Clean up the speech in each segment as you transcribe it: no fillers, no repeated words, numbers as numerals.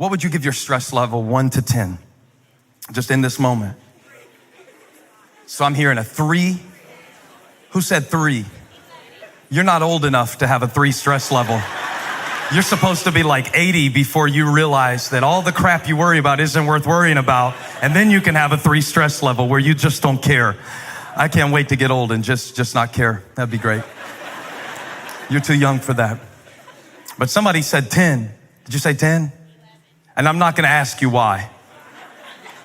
What would you give your stress level 1 to 10? Just in this moment. So I'm hearing a 3. Who said 3? You're not old enough to have a 3 stress level. You're supposed to be like 80 before you realize that all the crap you worry about isn't worth worrying about. And then you can have a 3 stress level where you just don't care. I can't wait to get old and just not care. That'd be great. You're too young for that. But somebody said 10. Did you say 10? And I'm not going to ask you why.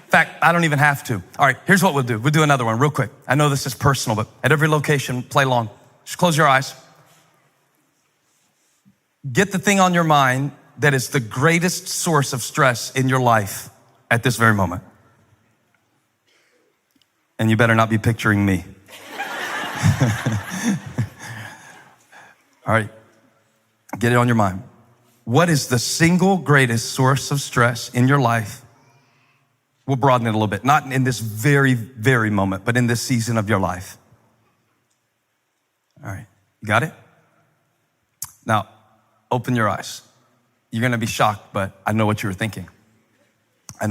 In fact, I don't even have to. All right, here's what we'll do. We'll do another one real quick. I know this is personal, but at every location, play along. Just close your eyes. Get the thing on your mind that is the greatest source of stress in your life at this very moment. And you better not be picturing me. All right, get it on your mind. What is the single greatest source of stress in your life? We'll broaden it a little bit. Not in this very, very moment, but in this season of your life. All right, you got it? Now, open your eyes. You're gonna be shocked, but I know what you were thinking. I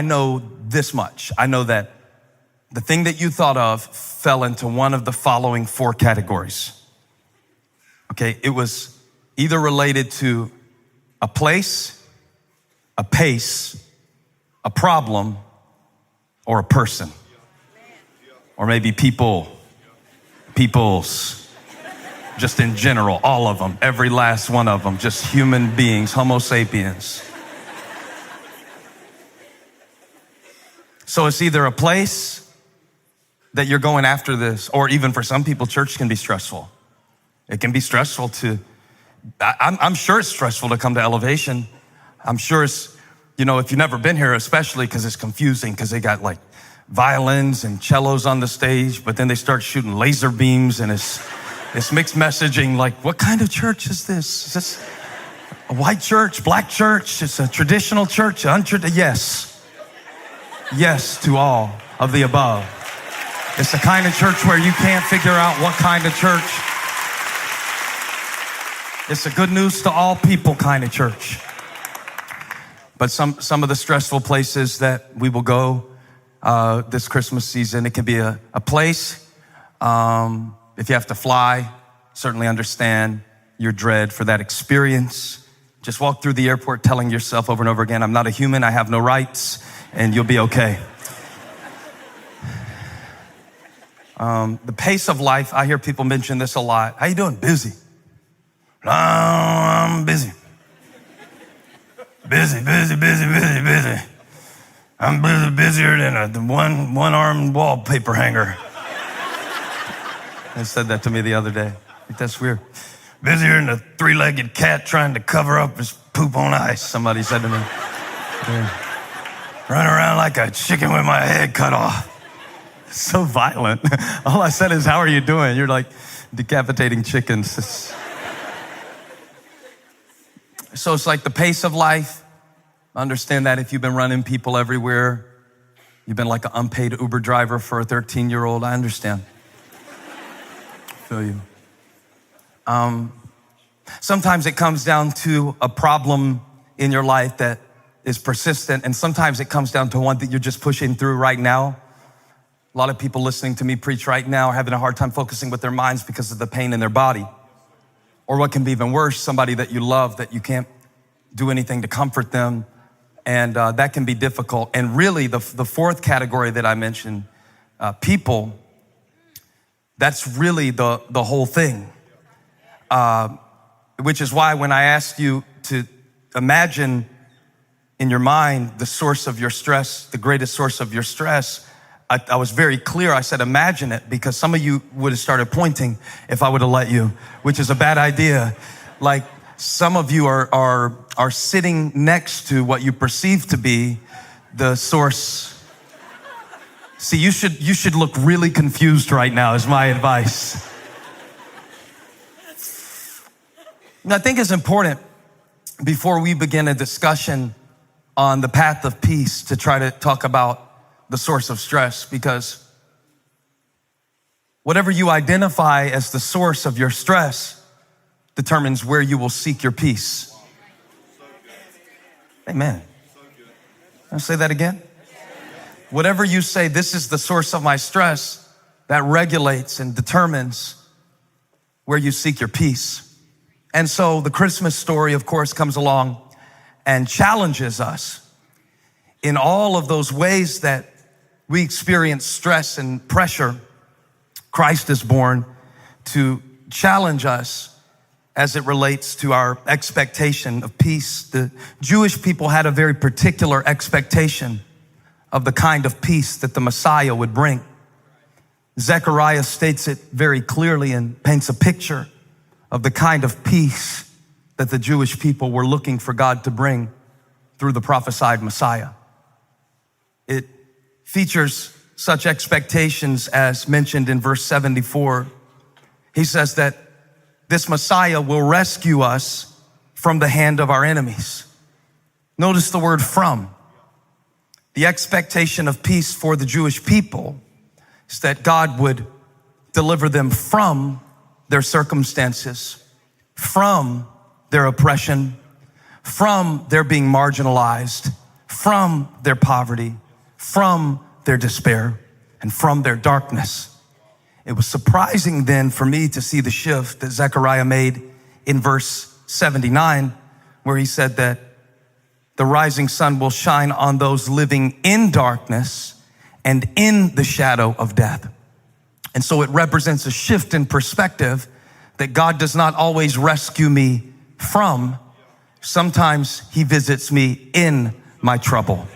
know this much. I know that the thing that you thought of fell into one of the following 4 categories. Okay, it was either related to a place, a pace, a problem, or a person. Or maybe peoples, just in general, all of them, every last one of them, just human beings, Homo sapiens. So it's either a place that you're going after this, or even for some people, church can be stressful. It can be stressful I'm sure it's stressful to come to Elevation. I'm sure it's, if you've never been here, especially because it's confusing, because they got like violins and cellos on the stage, but then they start shooting laser beams and it's mixed messaging. Like, what kind of church is this? Is this a white church, black church? It's a traditional church, Yes to all of the above. It's the kind of church where you can't figure out what kind of church. It's a good news to all people kind of church. But some of the stressful places that we will go this Christmas season, it can be a place. If you have to fly, certainly understand your dread for that experience. Just walk through the airport telling yourself over and over again, I'm not a human, I have no rights, and you'll be okay. The pace of life, I hear people mention this a lot. How you doing? Busy. I'm busy. Busy. I'm busier than a one-armed wallpaper hanger. They said that to me the other day. I think that's weird. Busier than a 3-legged cat trying to cover up his poop on ice, somebody said to me. Yeah. Run around like a chicken with my head cut off. So violent. All I said is, how are you doing? You're like decapitating chickens. So it's like the pace of life. Understand that if you've been running people everywhere, you've been like an unpaid Uber driver for a 13-year-old, I understand. Feel you. Sometimes it comes down to a problem in your life that is persistent, and sometimes it comes down to one that you're just pushing through right now. A lot of people listening to me preach right now are having a hard time focusing with their minds because of the pain in their body. Or what can be even worse, somebody that you love that you can't do anything to comfort them. And that can be difficult. And really the 4th category that I mentioned, people, that's really the whole thing. Which is why when I asked you to imagine in your mind the source of your stress, the greatest source of your stress, I was very clear. I said, imagine it, because some of you would have started pointing if I would have let you, which is a bad idea. Like some of you are sitting next to what you perceive to be the source. See, you should look really confused right now is my advice. And I think it's important before we begin a discussion on the path of peace to try to talk about the source of stress, because whatever you identify as the source of your stress determines where you will seek your peace. Amen. I'll say that again. Whatever you say, this is the source of my stress, that regulates and determines where you seek your peace. And so the Christmas story, of course, comes along and challenges us in all of those ways that we experience stress and pressure. Christ is born to challenge us as it relates to our expectation of peace. The Jewish people had a very particular expectation of the kind of peace that the Messiah would bring. Zechariah states it very clearly and paints a picture of the kind of peace that the Jewish people were looking for God to bring through the prophesied Messiah. It features such expectations as mentioned in verse 74. He says that this Messiah will rescue us from the hand of our enemies. Notice the word from. The expectation of peace for the Jewish people is that God would deliver them from their circumstances, from their oppression, from their being marginalized, from their poverty, from their despair, and from their darkness. It was surprising then for me to see the shift that Zechariah made in verse 79, where he said that the rising sun will shine on those living in darkness and in the shadow of death. And so it represents a shift in perspective that God does not always rescue me from. Sometimes he visits me in my trouble.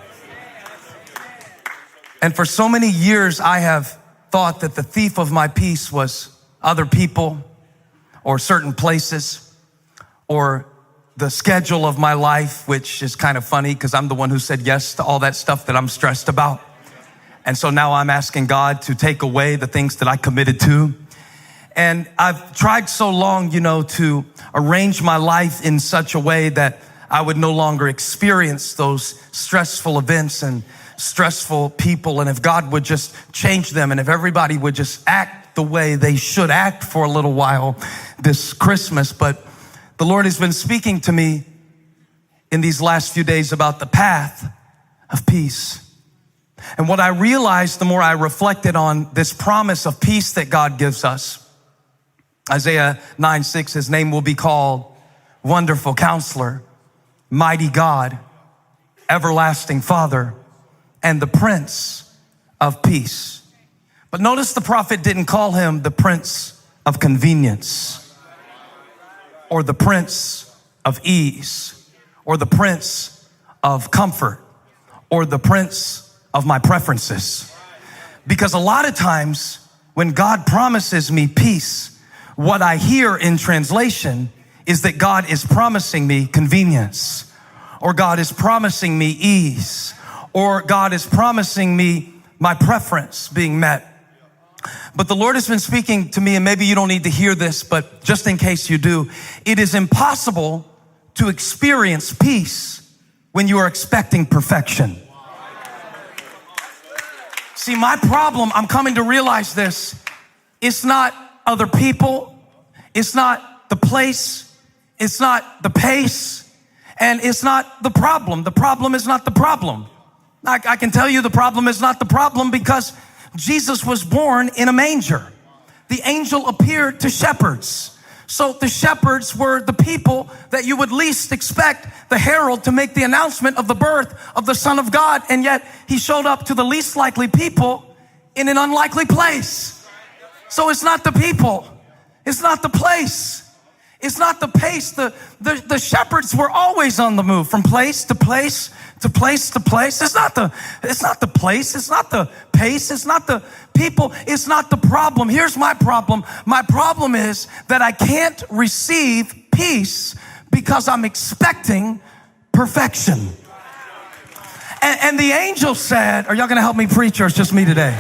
And for so many years, I have thought that the thief of my peace was other people or certain places or the schedule of my life, which is kind of funny because I'm the one who said yes to all that stuff that I'm stressed about. And so now I'm asking God to take away the things that I committed to. And I've tried so long, to arrange my life in such a way that I would no longer experience those stressful events and stressful people. And if God would just change them, and if everybody would just act the way they should act for a little while this Christmas. But the Lord has been speaking to me in these last few days about the path of peace. And what I realized the more I reflected on this promise of peace that God gives us, Isaiah 9:6, his name will be called Wonderful Counselor, Mighty God, Everlasting Father, and the Prince of Peace. But notice the prophet didn't call him the Prince of Convenience, or the Prince of Ease, or the Prince of Comfort, or the Prince of my preferences. Because a lot of times when God promises me peace, what I hear in translation is that God is promising me convenience, or God is promising me ease, or God is promising me my preference being met. But the Lord has been speaking to me, and maybe you don't need to hear this, but just in case you do, it is impossible to experience peace when you are expecting perfection. See, my problem, I'm coming to realize this, it's not other people, it's not the place, it's not the pace, and it's not the problem. The problem is not the problem. I can tell you the problem is not the problem because Jesus was born in a manger. The angel appeared to shepherds. So the shepherds were the people that you would least expect the herald to make the announcement of the birth of the Son of God. And yet he showed up to the least likely people in an unlikely place. So it's not the people. It's not the place. It's not the pace. The shepherds were always on the move from place to place to place to place. It's not the place. It's not the pace. It's not the people. It's not the problem. Here's my problem. My problem is that I can't receive peace because I'm expecting perfection. And the angel said, are y'all going to help me preach, or it's just me today?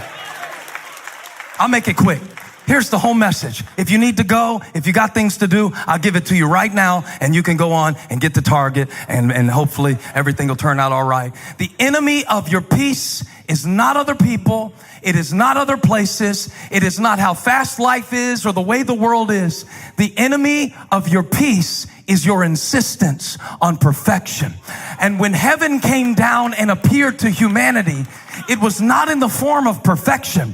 I'll make it quick. Here's the whole message. If you need to go, if you got things to do, I'll give it to you right now, and you can go on and get to Target, and hopefully everything will turn out all right. The enemy of your peace is not other people. It is not other places. It is not how fast life is or the way the world is. The enemy of your peace is your insistence on perfection. And when heaven came down and appeared to humanity, it was not in the form of perfection.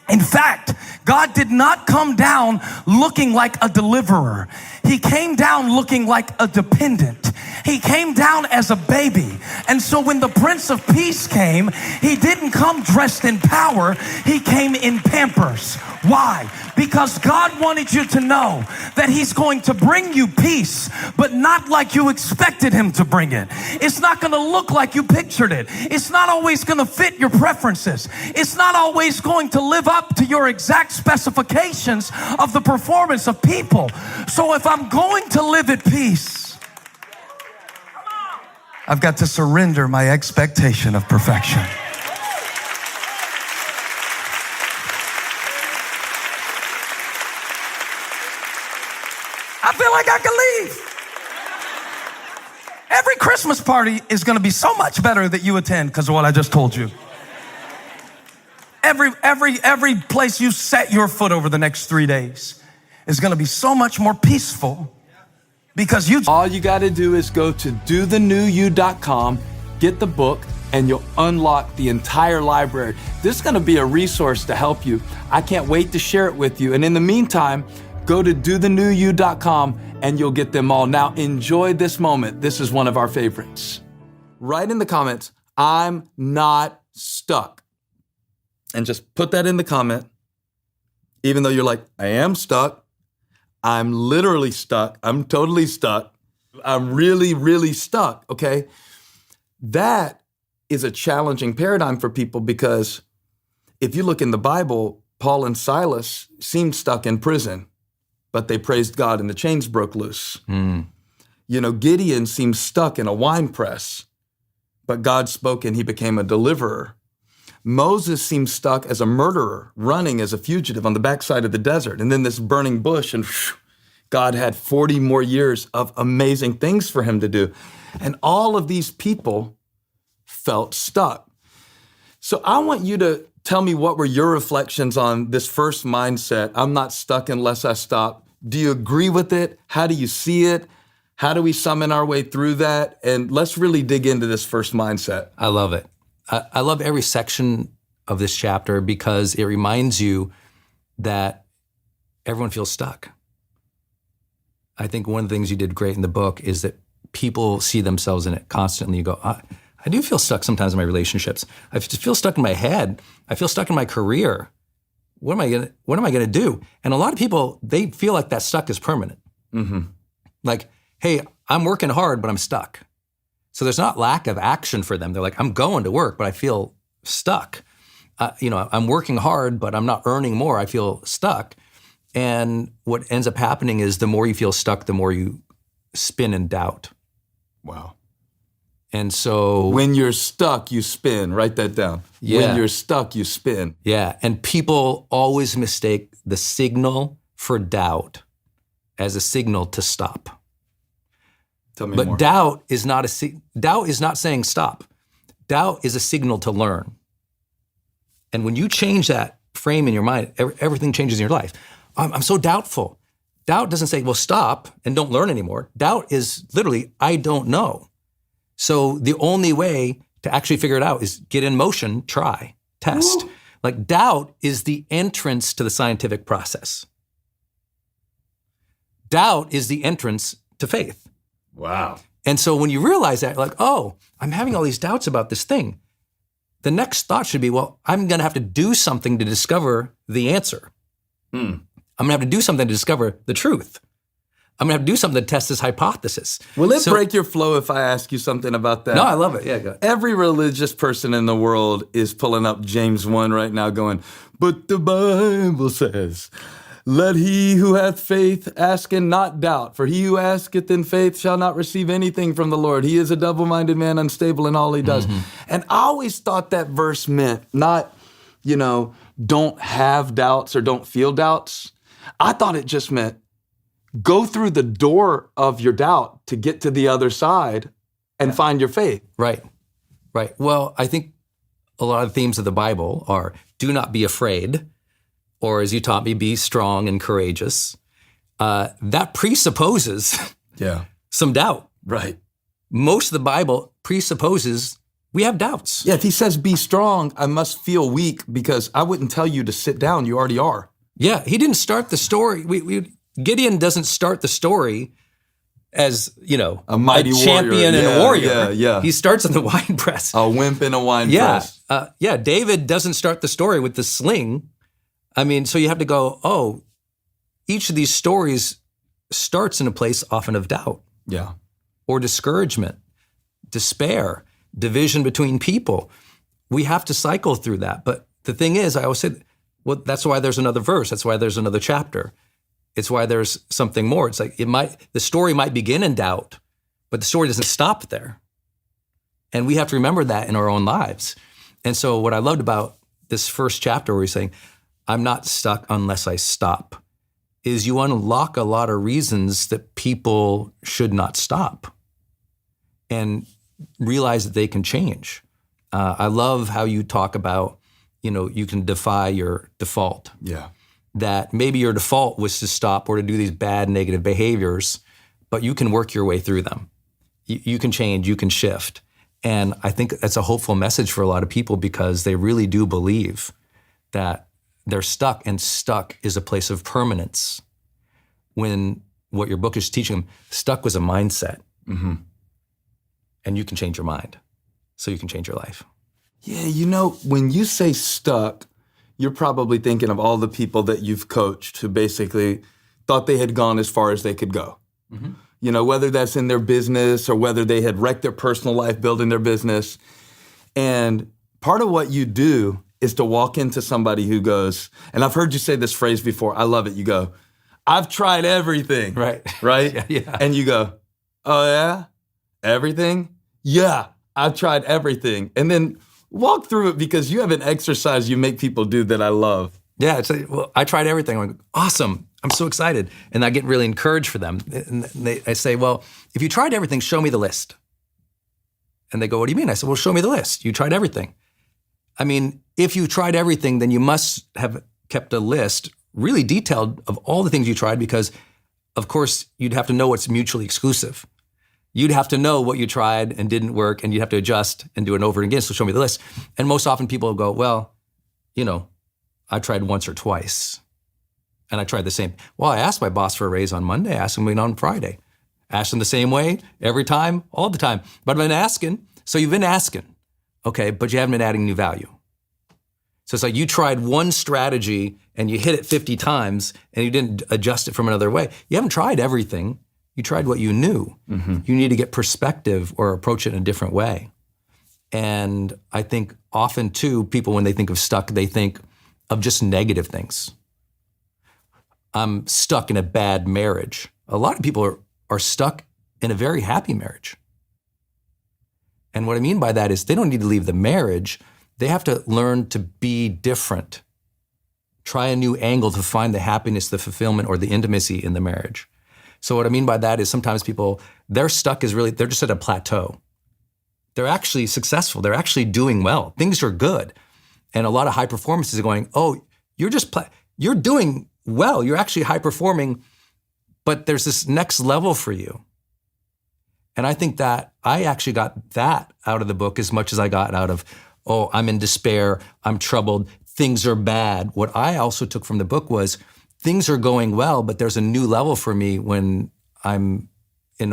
In fact, God did not come down looking like a deliverer. He came down looking like a dependent. He came down as a baby. And so when the Prince of Peace came, he didn't come dressed in power. He came in Pampers. Why? Because God wanted you to know that he's going to bring you peace, but not like you expected him to bring it. It's not going to look like you pictured it. It's not always going to fit your preferences. It's not always going to live up to your exact specifications of the performance of people. So if I'm going to live at peace, I've got to surrender my expectation of perfection. I feel like I can leave. Every Christmas party is going to be so much better that you attend because of what I just told you. Every place you set your foot over the next 3 days is going to be so much more peaceful because you. All you got to do is go to dothenewyou.com, get the book, and you'll unlock the entire library. This is going to be a resource to help you. I can't wait to share it with you. And in the meantime, go to dothenewyou.com and you'll get them all. Now enjoy this moment. This is one of our favorites. Write in the comments, I'm not stuck. And just put that in the comment. Even though you're like, I am stuck. I'm literally stuck. I'm totally stuck. I'm really, really stuck, okay? That is a challenging paradigm for people because if you look in the Bible, Paul and Silas seemed stuck in prison, but they praised God and the chains broke loose. You know, Gideon seemed stuck in a wine press, but God spoke and he became a deliverer. Moses seemed stuck as a murderer, running as a fugitive on the backside of the desert, and then this burning bush, and God had 40 more years of amazing things for him to do. And all of these people felt stuck. So I want you to tell me what were your reflections on this first mindset, I'm not stuck unless I stop. Do you agree with it? How do you see it? How do we summon our way through that? And let's really dig into this first mindset. I love it. I love every section of this chapter because it reminds you that everyone feels stuck. I think one of the things you did great in the book is that people see themselves in it constantly. You go, I do feel stuck sometimes in my relationships. I just feel stuck in my head. I feel stuck in my career. What am I gonna do? And a lot of people, they feel like that stuck is permanent. Mm-hmm. Like, hey, I'm working hard, but I'm stuck. So there's not lack of action for them. They're like, I'm going to work, but I feel stuck. I'm working hard, but I'm not earning more. I feel stuck. And what ends up happening is the more you feel stuck, the more you spin in doubt. Wow. And so when you're stuck, you spin. Write that down. Yeah. When you're stuck, you spin. Yeah. And people always mistake the signal for doubt as a signal to stop. Tell me but more. Doubt is not saying stop. Doubt is a signal to learn. And when you change that frame in your mind, everything changes in your life. I'm so doubtful. Doubt doesn't say, well, stop and don't learn anymore. Doubt is literally, I don't know. So the only way to actually figure it out is get in motion, try, test. Ooh. Like doubt is the entrance to the scientific process. Doubt is the entrance to faith. Wow. And so when you realize that, like, oh, I'm having all these doubts about this thing, the next thought should be, well, I'm going to have to do something to discover the answer. I'm going to have to do something to discover the truth. I'm going to have to do something to test this hypothesis. Will it break your flow if I ask you something about that? No, I love it. Yeah, go ahead. Every religious person in the world is pulling up James 1 right now going, but the Bible says, let he who hath faith ask and not doubt. For he who asketh in faith shall not receive anything from the Lord. He is a double-minded man, unstable in all he does. Mm-hmm. And I always thought that verse meant not, don't have doubts or don't feel doubts. I thought it just meant go through the door of your doubt to get to the other side and find your faith. Right. Well, I think a lot of themes of the Bible are do not be afraid, or as you taught me, be strong and courageous. That presupposes some doubt. Right. Most of the Bible presupposes we have doubts. Yeah, if he says be strong, I must feel weak because I wouldn't tell you to sit down. You already are. Yeah, he didn't start the story. Gideon doesn't start the story as, a mighty champion and a warrior. Yeah. He starts in the wine press. A wimp in a wine press. David doesn't start the story with the sling. I mean, so you have to go, each of these stories starts in a place often of doubt. Yeah. Or discouragement, despair, division between people. We have to cycle through that. But the thing is, I always say, well, that's why there's another verse. That's why there's another chapter. It's why there's something more. It's like the story might begin in doubt, but the story doesn't stop there. And we have to remember that in our own lives. And so what I loved about this first chapter where he's saying, I'm not stuck unless I stop, is you unlock a lot of reasons that people should not stop and realize that they can change. I love how you talk about, you can defy your default. Yeah. That maybe your default was to stop or to do these bad negative behaviors, but you can work your way through them. You can change, you can shift. And I think that's a hopeful message for a lot of people because they really do believe that they're stuck, and stuck is a place of permanence. When what your book is teaching them, stuck was a mindset. Mm-hmm. And you can change your mind, so you can change your life. Yeah, when you say stuck, you're probably thinking of all the people that you've coached who basically thought they had gone as far as they could go. Mm-hmm. Whether that's in their business or whether they had wrecked their personal life building their business. And part of what you do is to walk into somebody who goes, and I've heard you say this phrase before, I love it. You go, I've tried everything. Right. Right? Yeah. And you go, oh yeah? Everything? Yeah, I've tried everything. And then walk through it because you have an exercise you make people do that I love. Yeah, it's like, well, I tried everything. I'm like, awesome. I'm so excited. And I get really encouraged for them. And I say, well, if you tried everything, show me the list. And they go, what do you mean? I said, well, show me the list. You tried everything. I mean, if you tried everything, then you must have kept a list really detailed of all the things you tried because, of course, you'd have to know what's mutually exclusive. You'd have to know what you tried and didn't work, and you'd have to adjust and do it over again, so show me the list. And most often people will go, well, I tried once or twice, and I tried the same. Well, I asked my boss for a raise on Monday, I asked him on Friday. Asked him the same way, every time, all the time. But I've been asking, so you've been asking, okay, but you haven't been adding new value. So it's like you tried one strategy, and you hit it 50 times, and you didn't adjust it from another way. You haven't tried everything. You tried what you knew. Mm-hmm. You need to get perspective or approach it in a different way. And I think often too, people when they think of stuck, they think of just negative things. I'm stuck in a bad marriage. A lot of people are stuck in a very happy marriage. And what I mean by that is they don't need to leave the marriage. They have to learn to be different. Try a new angle to find the happiness, the fulfillment, or the intimacy in the marriage. So what I mean by that is sometimes people, they're just at a plateau. They're actually successful. They're actually doing well. Things are good. And a lot of high performers are going, oh, you're doing well. You're actually high performing, but there's this next level for you. And I think that I actually got that out of the book as much as I got out of, oh, I'm in despair, I'm troubled, things are bad. What I also took from the book was, things are going well, but there's a new level for me when I'm in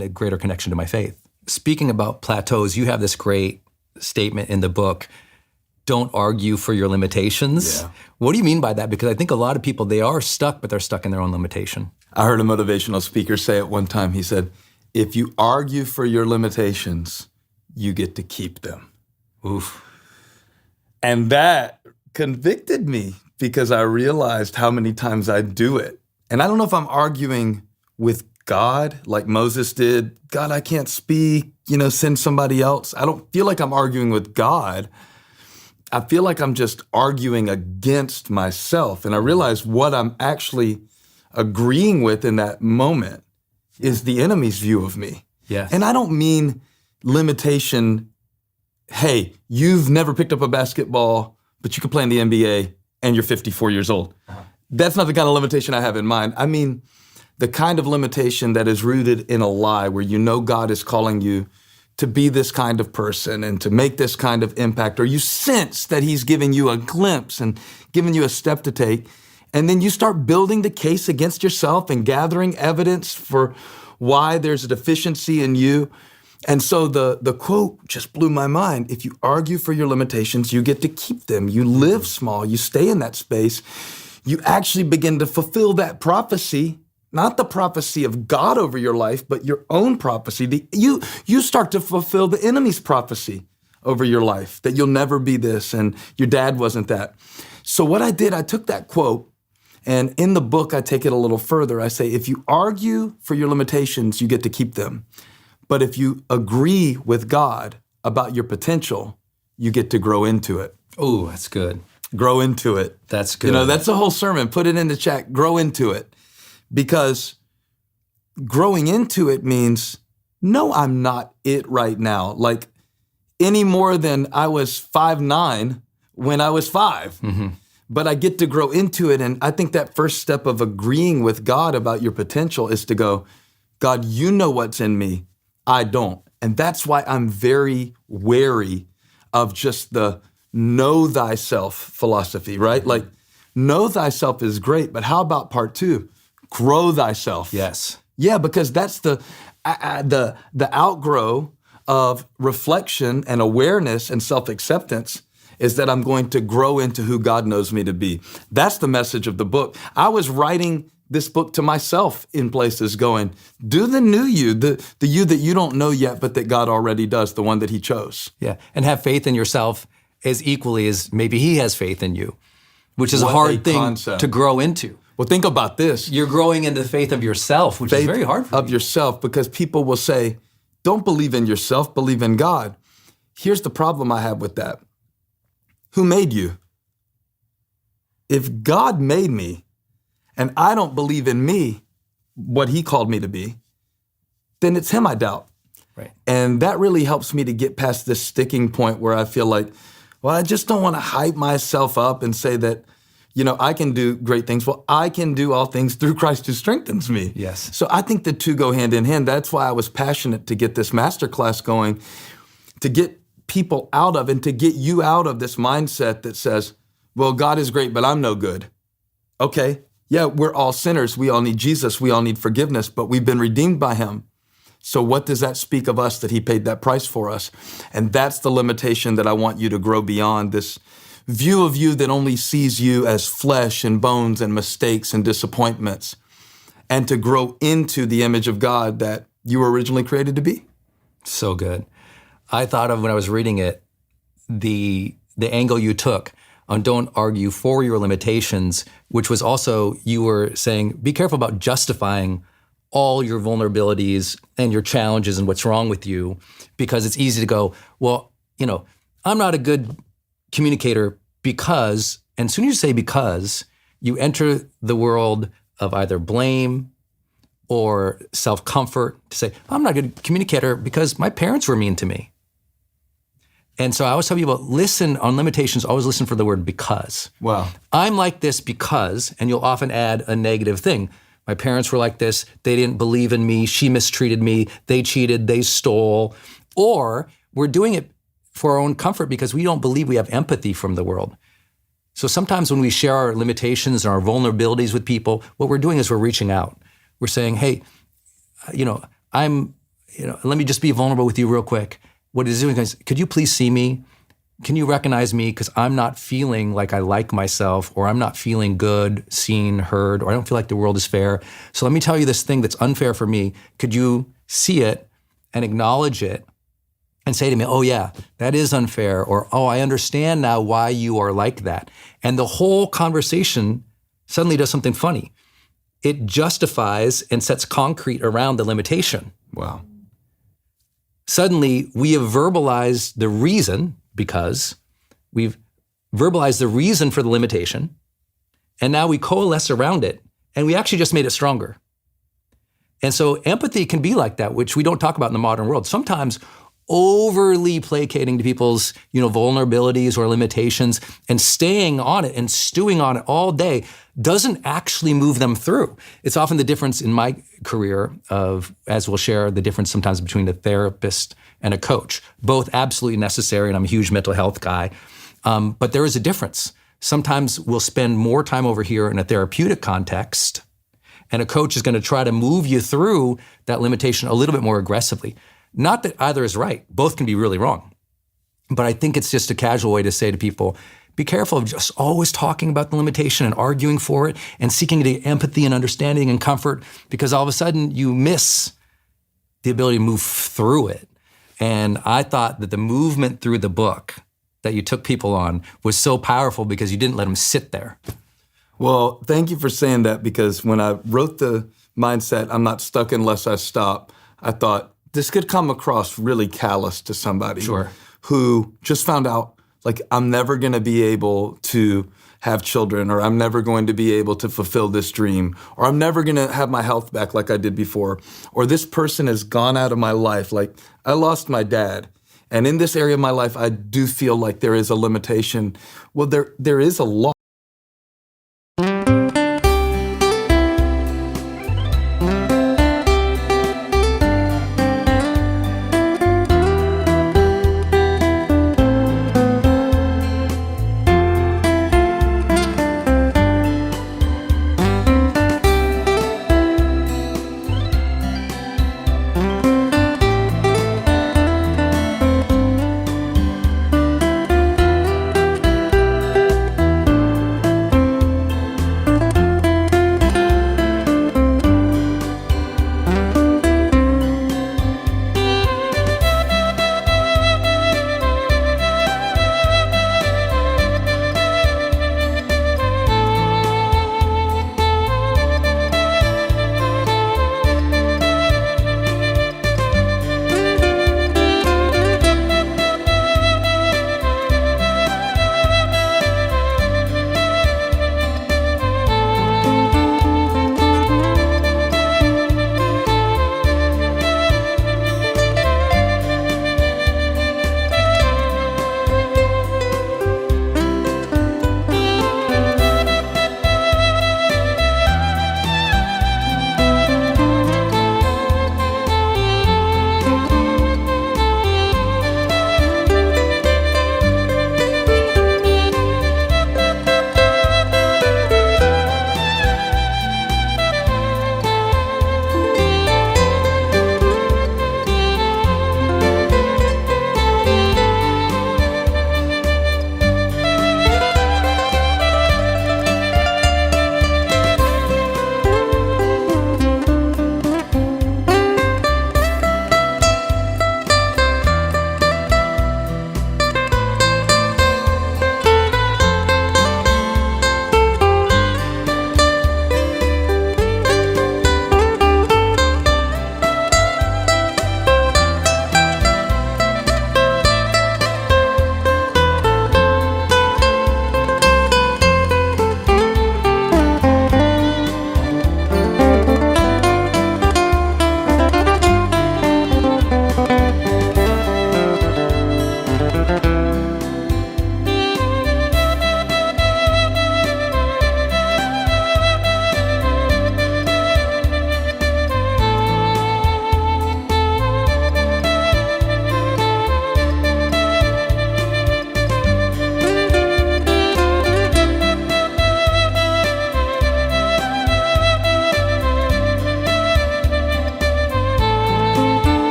a greater connection to my faith. Speaking about plateaus, you have this great statement in the book, don't argue for your limitations. Yeah. What do you mean by that? Because I think a lot of people, they are stuck, but they're stuck in their own limitation. I heard a motivational speaker say it one time. He said, if you argue for your limitations, you get to keep them. Oof. And that convicted me because I realized how many times I do it. And I don't know if I'm arguing with God like Moses did. God, I can't speak, send somebody else. I don't feel like I'm arguing with God. I feel like I'm just arguing against myself. And I realize what I'm actually agreeing with in that moment is the enemy's view of me. Yes. And I don't mean limitation, hey, you've never picked up a basketball, but you can play in the NBA and you're 54 years old. That's not the kind of limitation I have in mind. I mean, the kind of limitation that is rooted in a lie where you know God is calling you to be this kind of person and to make this kind of impact, or you sense that he's giving you a glimpse and giving you a step to take. And then you start building the case against yourself and gathering evidence for why there's a deficiency in you. And so the quote just blew my mind. If you argue for your limitations, you get to keep them. You live small, you stay in that space. You actually begin to fulfill that prophecy, not the prophecy of God over your life, but your own prophecy. You start to fulfill the enemy's prophecy over your life, that you'll never be this and your dad wasn't that. So what I did, I took that quote, and in the book, I take it a little further. I say, if you argue for your limitations, you get to keep them. But if you agree with God about your potential, you get to grow into it. Oh, that's good. Grow into it. That's good. You know, that's the whole sermon. Put it in the chat. Grow into it. Because growing into it means, no, I'm not it right now. Like any more than I was 5'9" when I was 5. Mm-hmm. But I get to grow into it. And I think that first step of agreeing with God about your potential is to go, God, you know what's in me. I don't. And that's why I'm very wary of just the know thyself philosophy, right? Like, know thyself is great, but how about part 2? Grow thyself. Yes. Yeah, because that's the outgrow of reflection and awareness and self-acceptance is that I'm going to grow into who God knows me to be. That's the message of the book. I was writing this book to myself in places going, do the new you, the you that you don't know yet, but that God already does, the one that he chose. Yeah, and have faith in yourself as equally as maybe he has faith in you, which is What a hard a thing concept. to grow into. Well, think about this. You're growing into the faith of yourself, which is very hard for of me. yourself, because people will say, don't believe in yourself, believe in God. Here's the problem I have with that. Who made you? If God made me and I don't believe in me, what he called me to be, then it's him I doubt. Right. And that really helps me to get past this sticking point where I feel like, well, I just don't want to hype myself up and say that, you know, I can do great things. Well, I can do all things through Christ who strengthens me. Yes. So I think the two go hand in hand. That's why I was passionate to get this masterclass going, to get people out of and to get you out of this mindset that says, well, God is great, but I'm no good. Okay, yeah, we're all sinners. We all need Jesus. We all need forgiveness, but we've been redeemed by him. So what does that speak of us that he paid that price for us? And that's the limitation that I want you to grow beyond, this view of you that only sees you as flesh and bones and mistakes and disappointments, and to grow into the image of God that you were originally created to be. So good. I thought of when I was reading it, the angle you took on don't argue for your limitations, which was also, you were saying, be careful about justifying all your vulnerabilities and your challenges and what's wrong with you, because it's easy to go, well, you know, I'm not a good communicator because, and as soon as you say because, you enter the world of either blame or self-comfort to say, I'm not a good communicator because my parents were mean to me. And so I always tell people, listen on limitations, always listen for the word because. Wow. I'm like this because, and you'll often add a negative thing. My parents were like this, they didn't believe in me, she mistreated me, they cheated, they stole. Or we're doing it for our own comfort because we don't believe we have empathy from the world. So sometimes when we share our limitations and our vulnerabilities with people, what we're doing is we're reaching out. We're saying, hey, let me just be vulnerable with you real quick. What it is doing is, could you please see me? Can you recognize me? Because I'm not feeling like I like myself, or I'm not feeling good, seen, heard, or I don't feel like the world is fair. So let me tell you this thing that's unfair for me. Could you see it and acknowledge it and say to me, oh yeah, that is unfair, or oh, I understand now why you are like that. And the whole conversation suddenly does something funny. It justifies and sets concrete around the limitation. Wow. Suddenly, we have verbalized the reason, because we've verbalized the reason for the limitation, and now we coalesce around it, and we actually just made it stronger. And so empathy can be like that, which we don't talk about in the modern world. Sometimes overly placating to people's, vulnerabilities or limitations and staying on it and stewing on it all day doesn't actually move them through. It's often the difference in my career of, as we'll share, the difference sometimes between a therapist and a coach. Both absolutely necessary, and I'm a huge mental health guy. But there is a difference. Sometimes we'll spend more time over here in a therapeutic context, and a coach is going to try to move you through that limitation a little bit more aggressively. Not that either is right. Both can be really wrong. But I think it's just a casual way to say to people, be careful of just always talking about the limitation and arguing for it and seeking to get empathy and understanding and comfort, because all of a sudden you miss the ability to move through it. And I thought that the movement through the book that you took people on was so powerful because you didn't let them sit there. Well, thank you for saying that, because when I wrote the mindset, I'm not stuck unless I stop, I thought this could come across really callous to somebody who just found out, like, I'm never going to be able to have children, or I'm never going to be able to fulfill this dream, or I'm never going to have my health back like I did before, or this person has gone out of my life. Like, I lost my dad, and in this area of my life, I do feel like there is a limitation. Well, there is a loss.